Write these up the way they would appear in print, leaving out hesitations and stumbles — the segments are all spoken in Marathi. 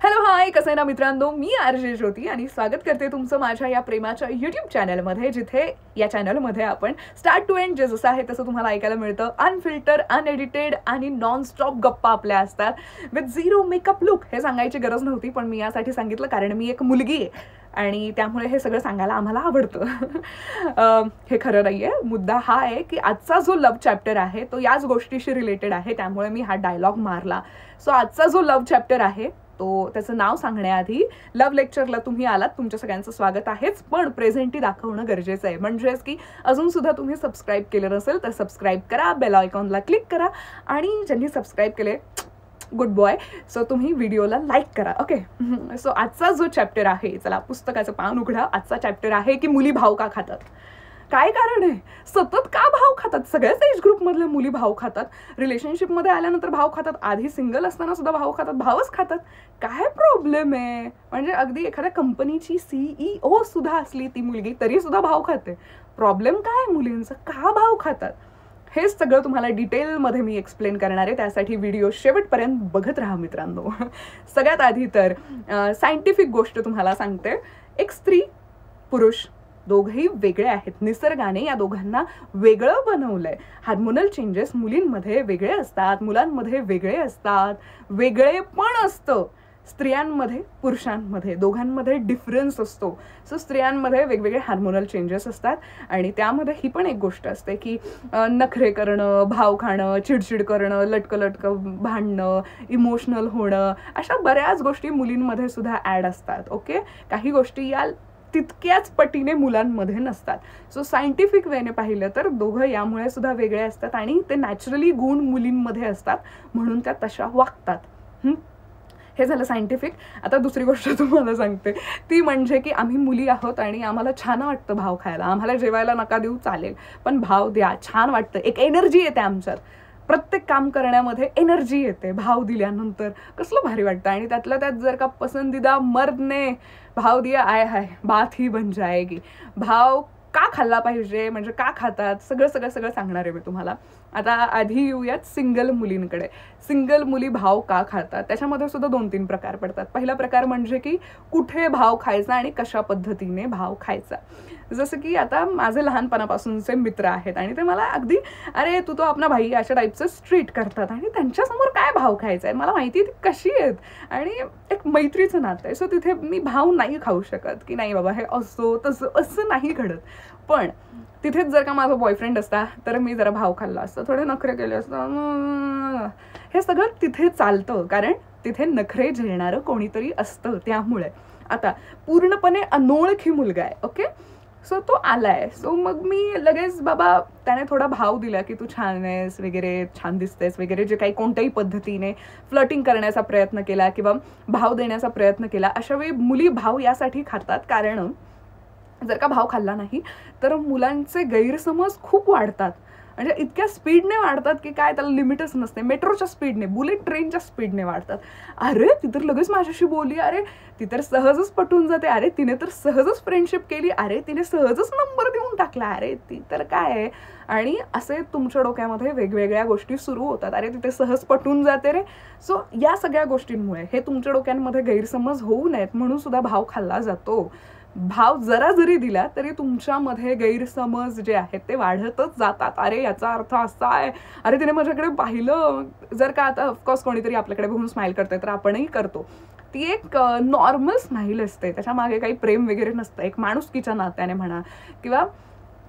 हॅलो हाय, कसं आहे ना मित्रांनो, मी आरजे ज्योती आणि स्वागत करते तुमचं माझ्या या प्रेमाच्या यूट्यूब चॅनलमध्ये, जिथे या चॅनलमध्ये आपण स्टार्ट टू एंड जे जसं आहे तसं तुम्हाला ऐकायला मिळतं. अनफिल्टर, अनएडिटेड आणि नॉनस्टॉप गप्पा आपल्या असतात विथ झिरो मेकअप लुक. हे सांगायची गरज नव्हती, पण मी यासाठी सांगितलं कारण मी एक मुलगी आहे आणि त्यामुळे हे सगळं सांगायला आम्हाला आवडतं. हे खरं नाही आहे. मुद्दा हा आहे की आजचा जो लव्ह चॅप्टर आहे तो याच गोष्टीशी रिलेटेड आहे, त्यामुळे मी हा डायलॉग मारला. सो आजचा जो लव्ह चॅप्टर आहे तो त्याचं नाव सांगण्याआधी, लव्ह लेक्चरला तुम्ही आलात, तुमच्या सगळ्यांचं स्वागत आहेच, पण प्रेझेंटी दाखवणं गरजेचं आहे. म्हणजेच की अजून सुद्धा तुम्ही सबस्क्राईब केलं नसेल तर सबस्क्राईब करा, बेल आयकॉनला क्लिक करा आणि ज्यांनी सबस्क्राईब केले गुड बॉय. सो तुम्ही व्हिडिओला लाईक करा. ओके, सो आजचा जो चॅप्टर आहे, चला पुस्तकाचं पान उघडा. आजचा चॅप्टर आहे की मुली भाव का खातात. काय कारण आहे? सतत का भाव खातात? सगळ्याच एज ग्रुपमधल्या मुली भाव खातात. रिलेशनशिपमध्ये आल्यानंतर भाव खातात, आधी सिंगल असताना सुद्धा भाव खातात, भावच खातात. काय प्रॉब्लेम आहे? म्हणजे अगदी एखाद्या कंपनीची CEO सुद्धा असली ती मुलगी तरी सुद्धा भाव खाते. प्रॉब्लेम काय आहे मुलींचा? का भाव खातात? हेच सगळं तुम्हाला डिटेलमध्ये मी एक्सप्लेन करणार आहे, त्यासाठी व्हिडिओ शेवटपर्यंत बघत राहा मित्रांनो. सगळ्यात आधी तर सायंटिफिक गोष्ट तुम्हाला सांगते. एक स्त्री पुरुष दोघेही वेगळे आहेत. निसर्गाने या दोघांना वेगळं बनवलंय. हार्मोनल चेंजेस मुलींमध्ये वेगळे असतात, मुलांमध्ये वेगळे असतात. वेगळे पण असतं स्त्रियांमध्ये पुरुषांमध्ये, दोघांमध्ये डिफरन्स असतो. सो स्त्रियांमध्ये वेगवेगळे हार्मोनल चेंजेस असतात आणि त्यामध्ये ही पण एक गोष्ट असते की नखरे करणं, भाव खाणं, चिडचिड करणं, लटकं भांडणं, इमोशनल होणं, अशा बऱ्याच गोष्टी मुलींमध्ये सुद्धा ॲड असतात. ओके, काही गोष्टी या तितक्याच पटीने मुलांमध्ये नसतात. सो सायंटिफिक वेने पाहिलं तर दोघं यामुळे सुद्धा वेगळे असतात आणि ते नॅचरली गुण मुलींमध्ये असतात, म्हणून त्या तशा वागतात. हे झालं सायंटिफिक. आता दुसरी गोष्ट तुम्हाला सांगते, ती म्हणजे की आम्ही मुली आहोत आणि आम्हाला छान वाटतं भाव खायला. आम्हाला जेवायला नका देऊ चालेल, पण भाव द्या, छान वाटतं. एक एनर्जी येते आमच्यात, प्रत्येक काम करण्यामध्ये एनर्जी येते भाव दिल्यानंतर. कसलं भारी वाटतं. आणि त्यातल्या त्यात जर का पसंदीदा मर्दने भाव दिया, आय हाय बात ही बन जाएगी. भाव का खाल्ला पाहिजे, म्हणजे का खातात, सगळं सगळं सगळं सांगणार आहे मी तुम्हाला. आता आधी येऊयात सिंगल मुलींकडे. सिंगल मुली भाव का खातात त्याच्यामध्ये सुद्धा 2-3 प्रकार पडतात. पहिला प्रकार म्हणजे की कुठे भाव खायचा आणि कशा पद्धतीने भाव खायचा. जसं की आता माझे लहानपणापासूनचे मित्र आहेत आणि ते मला अगदी अरे तू तो आपला भाई अशा टाईपचं ट्रीट करतात आणि त्यांच्यासमोर काय भाव खायचा आहे मला माहिती ती कशी आहेत आणि एक मैत्रीचं नातं आहे. सो तिथे मी भाव नाही खाऊ शकत की नाही बाबा हे असो तसं, असं नाही घडत. पण तिथेच जर का माझा बॉयफ्रेंड असता तर मी जरा भाव खाल्ला असतं, थोडे नखरे केले असतं. हे सगळं तिथे चालतं कारण तिथे नखरे झेलणारं कोणीतरी असतं. त्यामुळे आता पूर्णपणे अनोळखी मुलगा आहे. ओके, सो तो आलाय. सो मग मी लगेच बाबा त्याने थोडा भाव दिला की तू छान आहेस वगैरे, छान दिसतेस वगैरे, जे काही कोणत्याही पद्धतीने फ्लर्टिंग करण्याचा प्रयत्न केला किंवा भाव देण्याचा प्रयत्न केला. अशा वेळी मुली भाव यासाठी खातात कारण जर का भाव खाल्ला नाही तर मुलांचे गैरसमज खूप वाढतात. म्हणजे इतक्या स्पीडने वाढतात की काय त्याला लिमिटच नसते. मेट्रोच्या स्पीडने, बुलेट ट्रेनच्या स्पीडने वाढतात. अरे ती तर लगेच माझ्याशी बोलली, अरे ती तर सहजच पटून जाते, अरे तिने तर सहजच फ्रेंडशिप केली, अरे तिने सहजच नंबर देऊन टाकला, अरे ती तर काय आहे. आणि असे तुमच्या डोक्यामध्ये वेगवेगळ्या गोष्टी सुरू होतात. अरे तिथे सहज पटून जाते रे. सो या सगळ्या गोष्टींमुळे हे तुमच्या डोक्यांमध्ये गैरसमज होऊ नयेत म्हणून सुद्धा भाव खाल्ला जातो. भाव जरा जरी दिला तरी तुमच्यामध्ये गैरसमज जे आहेत ते वाढतच जातात. अरे याचा अर्थ असा आहे, अरे तिने माझ्याकडे पाहिलं. जर का आता ऑफकोर्स कोणीतरी आपल्याकडे बघून स्माईल करते तर आपणही करतो. ती एक नॉर्मल स्माईल असते, त्याच्या मागे काही प्रेम वगैरे नसतं. एक माणुसकीच्या नात्याने म्हणा किंवा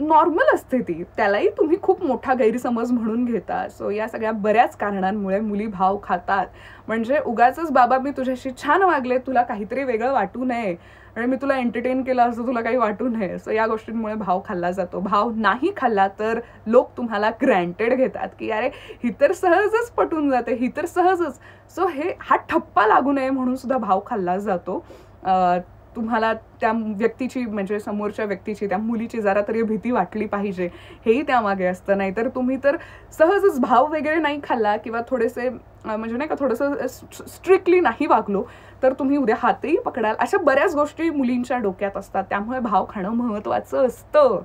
नॉर्मल असते ती, त्यालाही तुम्ही खूप मोठा गैरसमज म्हणून घेता. सो या सगळ्या बऱ्याच कारणांमुळे मुली भाव खातात. म्हणजे उगाचच बाबा मी तुझ्याशी छान वागले, तुला काहीतरी वेगळं वाटू नये आणि मी तुला एंटरटेन केलं असं तुला काही वाटू नये. सो या गोष्टींमुळे भाव खाल्ला जातो. भाव नाही खाल्ला तर लोक तुम्हाला ग्रँटेड घेतात की अरे ही तर सहजच पटून जाते, ही तर सहजच. सो हा ठप्पा लागू नये म्हणून सुद्धा भाव खाल्ला जातो. तुम्हाला त्या व्यक्तीची म्हणजे समोरच्या व्यक्तीची, त्या मुलीची जरा तरी भीती वाटली पाहिजे, हेही त्यामागे असतं. नाही तर तुम्ही तर सहजच भाव वगैरे नाही खाल्ला किंवा थोडेसे म्हणजे नाही का थोडंसं स्ट्रिक्टली नाही वागलो तर तुम्ही उद्या हातही पकडाल. अशा बऱ्याच गोष्टी मुलींच्या डोक्यात असतात. त्यामुळे भाव खाणं महत्त्वाचं असतं.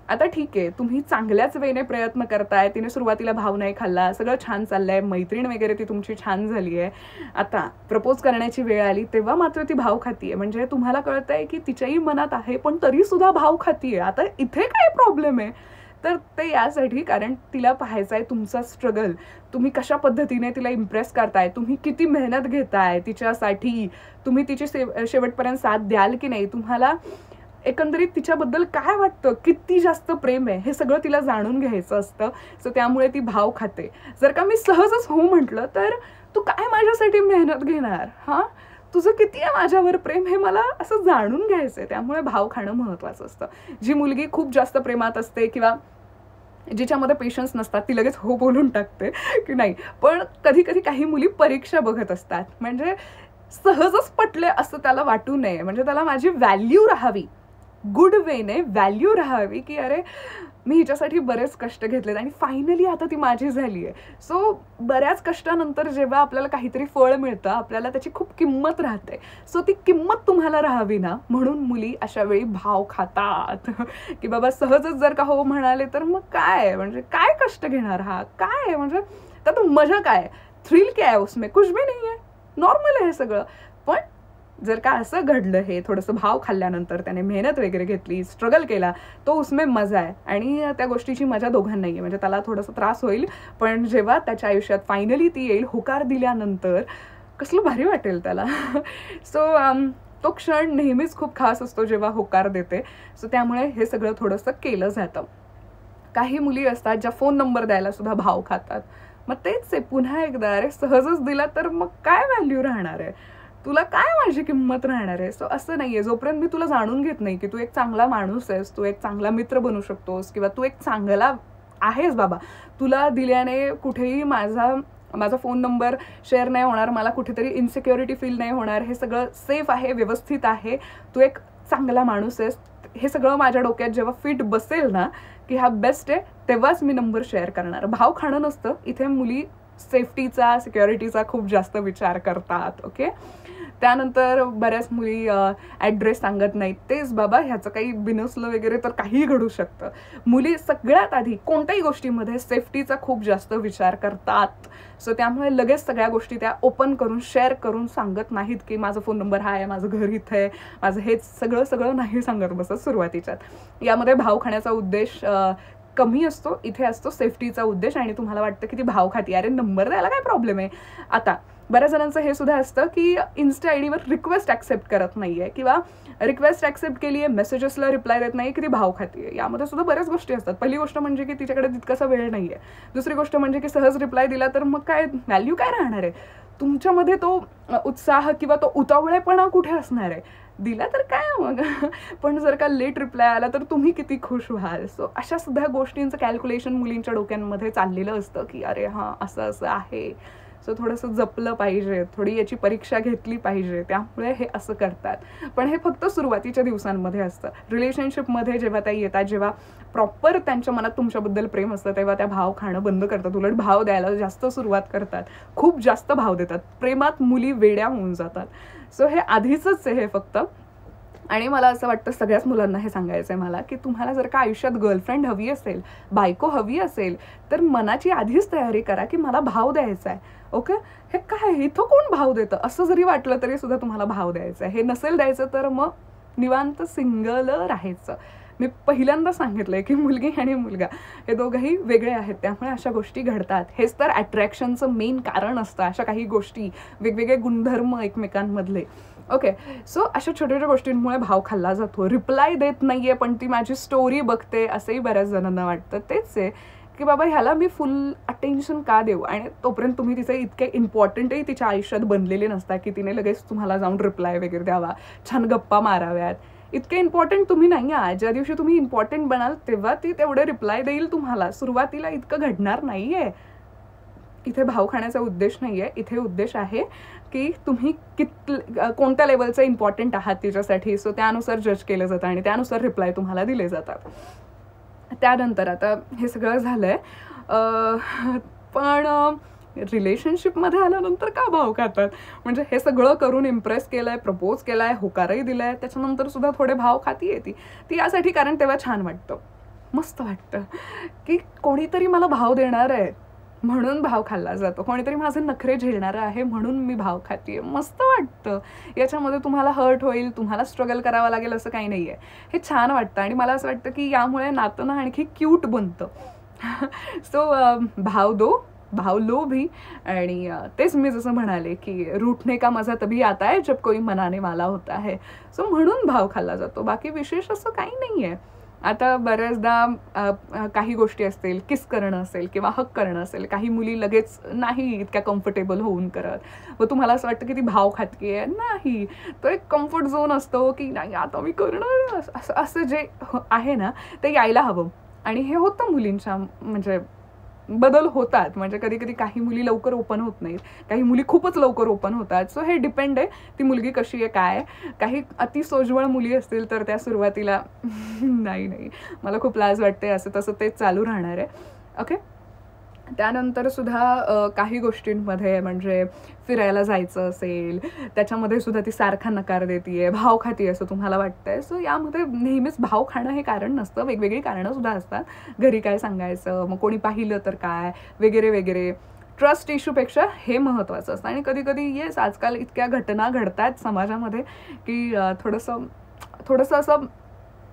आता ठीक आहे, तुम्ही चांगल्याच वेने प्रयत्न करताय, तिने सुरुवातीला भाव नाही खाल्ला, सगळं छान चाललंय, मैत्रीण वगैरे ती तुमची छान झाली आहे, आता प्रपोज करण्याची वेळ आली तेव्हा मात्र ती भाव खातीये. म्हणजे तुम्हाला कळतंय की तिच्याही मनात आहे पण तरी सुद्धा भाव खातीये. आता इथे काय प्रॉब्लेम आहे? तर ते यासाठी कारण तिला पाहायचं आहे तुमचा स्ट्रगल, तुम्ही कशा पद्धतीने तिला इम्प्रेस करताय, तुम्ही किती मेहनत घेताय तिच्यासाठी, तुम्ही तिची शेवटपर्यंत साथ द्याल की नाही, तुम्हाला एकंदरीत तिच्याबद्दल काय वाटतं, किती जास्त प्रेम आहे, हे सगळं तिला जाणून घ्यायचं असतं. सो त्यामुळे ती भाव खाते. जर का मी सहजच हो म्हटलं तर तू काय माझ्यासाठी मेहनत घेणार, हां तुझं किती आहे माझ्यावर प्रेम हे मला असं जाणून घ्यायचंय. त्यामुळे भाव खाणं महत्वाचं असतं. जी मुलगी खूप जास्त प्रेमात असते किंवा जिच्यामध्ये पेशन्स नसतात ती लगेच हो बोलून टाकते की नाही, पण कधी कधी काही मुली परीक्षा बघत असतात. म्हणजे सहजच पटले असं त्याला वाटू नये, म्हणजे त्याला माझी व्हॅल्यू राहावी, गुड वेने व्हॅल्यू राहावी की अरे मी हिच्यासाठी बरेच कष्ट घेतलेत आणि फायनली आता ती माझी झाली आहे. सो बऱ्याच कष्टानंतर जेव्हा आपल्याला काहीतरी फळ मिळतं आपल्याला त्याची खूप किंमत राहते. सो ती किंमत तुम्हाला राहावी ना, म्हणून मुली अशा वेळी भाव खातात की बाबा सहजच जर का हो म्हणाले तर मग काय, म्हणजे काय कष्ट घेणार, हा काय म्हणजे त्यात मजा काय, थ्रिल क्या है उसमें, कुछ भी नहीं है, नॉर्मल आहे हे सगळं. पण जर का असं घडलं, हे थोडंसं भाव खाल्ल्यानंतर त्याने मेहनत वगैरे घेतली, स्ट्रगल केला, तो उसमें मजा आहे आणि त्या गोष्टीची मजा दोघांनाही आहे. म्हणजे त्याला थोडासा त्रास होईल पण जेव्हा त्याच्या आयुष्यात फायनली ती येईल होकार दिल्यानंतर कसलं भारी वाटेल त्याला. सो तो क्षण नेहमीच खूप खास असतो जेव्हा होकार देते. सो त्यामुळे हे सगळं थोडंसं केलं जातं. काही मुली असतात ज्या फोन नंबर द्यायला सुद्धा भाव खातात. मग तेच आहे पुन्हा एकदा, अरे सहजच दिला तर मग काय व्हॅल्यू राहणार आहे, तुला काय माझी किंमत राहणार आहे. सो असं नाहीये, जोपर्यंत मी तुला जाणून घेत नाही की तू एक चांगला माणूस आहेस, तू एक चांगला मित्र बनू शकतोस किंवा तू एक चांगला आहेस बाबा, तुला दिल्याने कुठेही माझा फोन नंबर शेअर नाही होणार, मला कुठेतरी इन्सिक्युरिटी फील नाही होणार, हे सगळं सेफ आहे, व्यवस्थित आहे, तू एक चांगला माणूस आहेस, हे सगळं माझ्या डोक्यात जेव्हा फिट बसेल ना की हा बेस्ट आहे, तेव्हाच मी नंबर शेअर करणार. भाव खाणं नसतं इथे. मुली सेफ्टीचा, सिक्युरिटीचा खूप जास्त विचार करतात. ओके, त्यानंतर बऱ्याच मुली ॲड्रेस सांगत नाहीत. तेच बाबा ह्याचं काही बिनसलं वगैरे तर काहीही घडू शकतं. मुली सगळ्यात आधी कोणत्याही गोष्टीमध्ये सेफ्टीचा खूप जास्त विचार करतात. सो त्यामुळे लगेच सगळ्या गोष्टी त्या ओपन करून शेअर करून सांगत नाहीत की माझा फोन नंबर हा आहे, माझं घर इथं आहे, माझं हेच सगळं नाही सांगत बसत सुरुवातीच्यात. यामध्ये भाव खाण्याचा उद्देश कमी असतो, इथे असतो सेफ्टीचा उद्देश. आणि तुम्हाला वाटतं की ती भाव खाती, अरे नंबर द्यायला काय प्रॉब्लेम आहे. आता बऱ्याच जणांचं हे सुद्धा असतं की इन्स्टा आय डीवर रिक्वेस्ट ॲक्सेप्ट करत नाहीये किंवा रिक्वेस्ट ॲक्सेप्ट केली आहे, मेसेजेसला रिप्लाय देत नाही की ती भाव खातीये. यामध्ये सुद्धा बऱ्याच गोष्टी असतात. पहिली गोष्ट म्हणजे की तिच्याकडे तितकासा वेळ नाहीये. दुसरी गोष्ट म्हणजे की सहज रिप्लाय दिला तर मग काय व्हॅल्यू काय राहणार आहे तुमच्यामध्ये, तो उत्साह किंवा तो उतावळेपणा कुठे असणार आहे. दिला तर काय मग, पण जर का लेट रिप्लाय आला तर तुम्ही किती खुश व्हाल. सो अशा सुद्धा गोष्टींचं कॅल्क्युलेशन मुलींच्या डोक्यांमध्ये चाललेलं असतं की अरे हां असं आहे. सो थोडंसं जपलं पाहिजे, थोडी याची परीक्षा घेतली पाहिजे, त्यामुळे हे असं करतात. पण हे फक्त सुरुवातीच्या दिवसांमध्ये असतं. रिलेशनशिपमध्ये जेव्हा त्या येतात, जेव्हा प्रॉपर त्यांच्या मनात तुमच्याबद्दल प्रेम असतं, तेव्हा त्या भाव खाणं बंद करतात. उलट भाव द्यायला जास्त सुरुवात करतात, खूप जास्त भाव देतात. प्रेमात मुली वेड्या होऊन जातात. सो हे आधीचंच आहे हे फक्त. आणि मला असं वाटतं सगळ्याच मुलांना हे सांगायचं आहे मला की तुम्हाला जर का आयुष्यात गर्लफ्रेंड हवी असेल, बायको हवी असेल, तर मनाची आधीच तयारी करा की मला भाव द्यायचा आहे. ओके, हे काय इथं कोण भाव देतं असं जरी वाटलं तरी सुद्धा तुम्हाला भाव द्यायचा आहे. हे नसेल द्यायचं तर मग निवांत सिंगल राहायचं. मी पहिल्यांदा सांगितलंय की मुलगी आणि मुलगा हे दोघंही वेगळे आहेत, त्यामुळे अशा गोष्टी घडतात. हेच तर अट्रॅक्शनचं मेन कारण असतं. अशा काही गोष्टी, वेगवेगळे गुणधर्म एकमेकांमधले. ओके, सो अशा छोट्या छोट्या गोष्टींमुळे भाव खाल्ला जातो. रिप्लाय देत नाहीये पण ती माझी स्टोरी बघते असंही बऱ्याच जणांना वाटतं. तेच आहे की बाबा ह्याला मी फुल अटेन्शन का देऊ. आणि तोपर्यंत तुम्ही तिचे इतके इम्पॉर्टंटही तिच्या आयुष्यात बनलेले नसतात की तिने लगेच तुम्हाला जाऊन रिप्लाय वगैरे द्यावा, छान गप्पा माराव्यात. इतके इम्पॉर्टंट तुम्ही नाही आहात. ज्या दिवशी तुम्ही इम्पॉर्टंट बनाल तेव्हा ती तेवढे रिप्लाय देईल तुम्हाला. सुरुवातीला इतकं घडणार नाहीये. इथे भाव खाण्याचा उद्देश नाहीये. इथे उद्देश आहे की तुम्ही कोणत्या लेवलचं इम्पॉर्टंट आहात तिच्यासाठी. सो त्यानुसार जज केलं जातं आणि त्यानुसार रिप्लाय तुम्हाला दिले जातात. त्यानंतर आता हे सगळं झालंय, पण रिलेशनशिपमध्ये आल्यानंतर का भाव खातात. म्हणजे हे सगळं करून इम्प्रेस केलंय, प्रपोज केलाय, होकारही दिलाय, त्याच्यानंतर सुद्धा थोडे भाव खाती येते ती यासाठी कारण तेव्हा छान वाटतं. मस्त वाटतं की कोणीतरी मला भाव देणार आहे म्हणून भाव खाल्ला जातो, कोणीतरी माझे नखरे झेलणारं आहे म्हणून मी भाव खाते. मस्त वाटतं. याच्यामध्ये तुम्हाला हर्ट होईल, तुम्हाला स्ट्रगल करावं लागेल असं काही नाही आहे. हे छान वाटतं आणि मला असं वाटतं की यामुळे नातं ना आणखी क्यूट बनतं. सो भाव दो भाव लो भी. आणि तेच मी जसं म्हणाले की रूठने का मजा तभी आता है जब कोई मनाने वाला होता है. सो म्हणून भाव खाल्ला जातो, बाकी विशेष असं काही नाही आहे. आता बऱ्याचदा काही गोष्टी असतील, किस करणं असेल किंवा हक करणं असेल, काही मुली लगेच नाही इतक्या कम्फर्टेबल होऊन करत, व तुम्हाला असं वाटतं की ती भाव खातकीये. नाही, तो एक कम्फर्ट झोन असतो की नाही आता मी करणार, असं जे आहे ना ते यायला हवं. आणि हे होतं मुलींच्या, म्हणजे बदल होतात. म्हणजे कधी कधी काही मुली लवकर ओपन होत नाहीत, काही मुली खूपच लवकर ओपन होतात. सो हे डिपेंड आहे ती मुलगी कशी आहे, काय. काही अति सोज्वळ मुली असतील तर त्या सुरुवातीला नाही मला खूप लाज वाटते असं तसं तेच चालू राहणार आहे. ओके. त्यानंतर सुद्धा काही गोष्टींमध्ये, म्हणजे फिरायला जायचं असेल त्याच्यामध्ये सुद्धा ती सारखा नकार देतीये, भाव खातीये असं तुम्हाला वाटतंय. सो यामध्ये नेहमीच भाव खाणं हे कारण नसतं, वेगवेगळी कारणं सुद्धा असतात. घरी काय सांगायचं, मग कोणी पाहिलं तर काय, वगैरे वगैरे. ट्रस्ट इश्यूपेक्षा हे महत्त्वाचं असतं. आणि कधी कधी येस, आजकाल इतक्या घटना घडतात समाजामध्ये की थोडंसं असं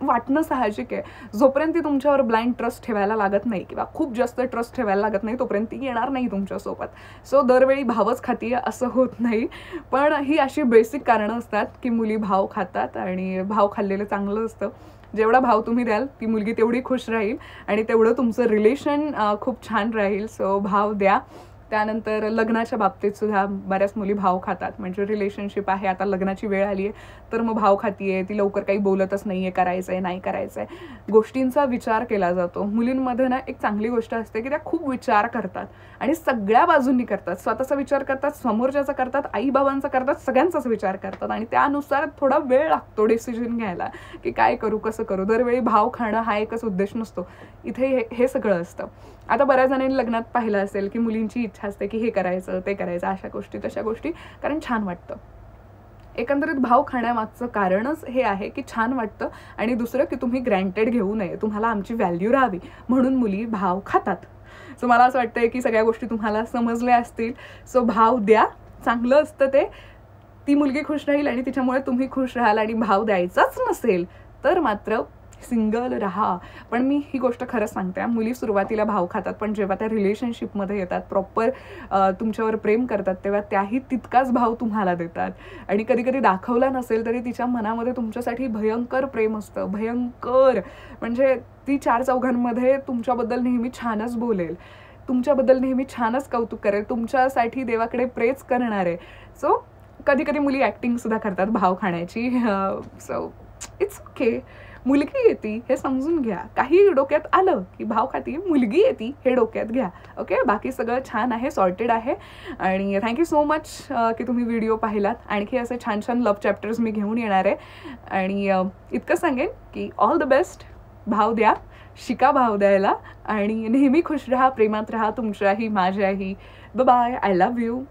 वाटणं साहजिक आहे. जोपर्यंत ती तुमच्यावर ब्लाइंड ट्रस्ट ठेवायला लागत नाही किंवा खूप जास्त ट्रस्ट ठेवायला लागत नाही तोपर्यंत ती येणार नाही तुमच्यासोबत. सो दरवेळी भावच खातीये असं होत नाही. पण ही अशी बेसिक कारणं असतात की मुली भाव खातात आणि भाव खाल्लेलं चांगलं असतं. जेवढा भाव तुम्ही द्याल ती मुलगी तेवढी खुश राहील आणि तेवढं तुमचं रिलेशन खूप छान राहील. सो भाव द्या. त्यानंतर लग्नाच्या बाबतीत सुद्धा बऱ्याच मुली भाव खातात. म्हणजे रिलेशनशिप आहे, आता लग्नाची वेळ आली आहे तर मग भाव खातीये, ती लवकर काही बोलतच नाही आहे, करायचं आहे नाही करायचं आहे, गोष्टींचा विचार केला जातो. मुलींमध्ये ना एक चांगली गोष्ट असते की त्या खूप विचार करतात आणि सगळ्या बाजूंनी करतात. स्वतःचा विचार करतात, समोरच्याचा करतात, आईबाबांचा करतात, सगळ्यांचाच विचार करतात. आणि त्यानुसार थोडा वेळ लागतो डिसिजन घ्यायला की काय करू, कसं करू. दरवेळी भाव खाणं हा एकच उद्देश नसतो, इथे हे सगळं असतं. आता बऱ्याच जणांनी लग्नात पाहिलं असेल की मुलींची इच्छा असते की हे करायचं ते करायचं, अशा गोष्टी तशा गोष्टी, कारण छान वाटतं. एकंदरीत भाव खाण्यामागचं कारणच हे आहे की छान वाटतं. आणि दुसरं की तुम्ही ग्रँटेड घेऊ नये, तुम्हाला आमची व्हॅल्यू राहावी म्हणून मुली भाव खातात. सो मला असं वाटतंय की सगळ्या गोष्टी तुम्हाला समजल्या असतील. सो भाव द्या, चांगलं असतं ते. ती मुलगी खुश राहील आणि तिच्यामुळे तुम्ही खुश राहाल. आणि भाव द्यायचाच नसेल तर मात्र सिंगल राहा. पण मी ही गोष्ट खरंच सांगते, मुली सुरुवातीला भाव खातात पण जेव्हा त्या रिलेशनशिपमध्ये येतात, प्रॉपर तुमच्यावर प्रेम करतात, तेव्हा त्याही तितकाच भाव तुम्हाला देतात. आणि कधी कधी दाखवला नसेल तरी तिच्या मनामध्ये तुमच्यासाठी भयंकर प्रेम असतं, भयंकर. म्हणजे ती चार चौघांमध्ये तुमच्याबद्दल नेहमी छानच बोलेल, तुमच्याबद्दल नेहमी छानच कौतुक करेल, तुमच्यासाठी देवाकडे प्रेच करणार आहे. सो कधी कधी मुली ॲक्टिंग सुद्धा करतात भाव खाण्याची. So it's okay. मुलगी येते हे समजून घ्या. काही डोक्यात आलं की भाव खाती, मुलगी येते हे डोक्यात घ्या. ओके. बाकी सगळं छान आहे, सॉर्टेड आहे. आणि थँक्यू सो मच की तुम्ही व्हिडिओ पाहिलात. आणखी असे छान छान लव्ह चॅप्टर्स मी घेऊन येणार आहे. आणि इतकं सांगेन की ऑल द बेस्ट. भाव द्या, शिका भाव द्यायला आणि नेहमी खुश राहा, प्रेमात राहा, तुमच्याही माझ्याही. बाय. I love you.